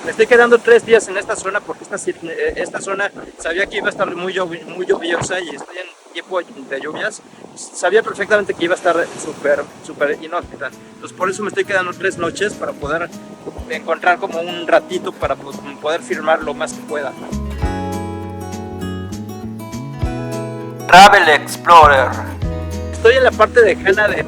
Me estoy quedando 3 días en esta zona porque esta zona sabía que iba a estar muy lluviosa y estoy en tiempo de lluvias. Sabía perfectamente que iba a estar súper inhóspita. Entonces por eso me estoy quedando 3 noches para poder encontrar como un ratito para poder filmar lo más que pueda. Travel Explorer. Estoy en la parte de Hana de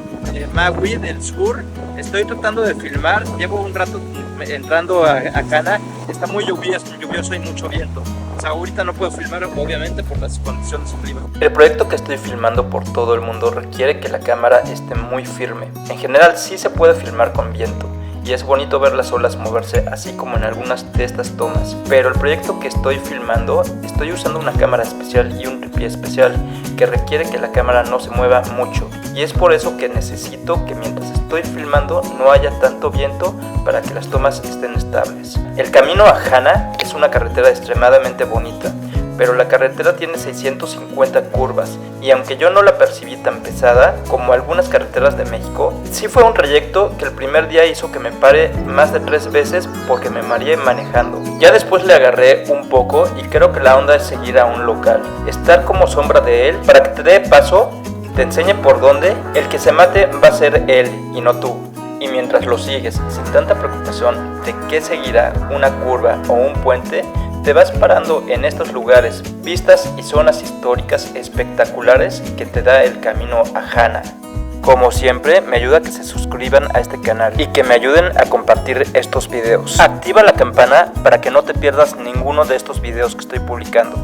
Maui del sur. Estoy tratando de filmar. Llevo un rato entrando a Hana. Está muy lluvioso y mucho viento. O sea, ahorita no puedo filmar obviamente por las condiciones clima. El proyecto que estoy filmando por todo el mundo requiere que la cámara esté muy firme. En general sí se puede filmar con viento y es bonito ver las olas moverse así como en algunas de estas tomas, pero el proyecto que estoy filmando estoy usando una cámara especial y un tripié especial que requiere que la cámara no se mueva mucho, y es por eso que necesito que mientras estoy filmando no haya tanto viento para que las tomas estén estables. El camino a Hana es una carretera extremadamente bonita, pero la carretera tiene 650 curvas y aunque yo no la percibí tan pesada como algunas carreteras de México, sí fue un trayecto que el primer día hizo que me pare más de 3 veces porque me mareé manejando. Ya después le agarré un poco y creo que la onda es seguir a un local, estar como sombra de él para que te dé paso, te enseñe por dónde. El que se mate va a ser él y no tú. Y mientras lo sigues sin tanta preocupación de qué seguirá, una curva o un puente, te vas parando en estos lugares, vistas y zonas históricas espectaculares que te da el camino a Hana. Como siempre, me ayuda a que se suscriban a este canal y que me ayuden a compartir estos videos. Activa la campana para que no te pierdas ninguno de estos videos que estoy publicando.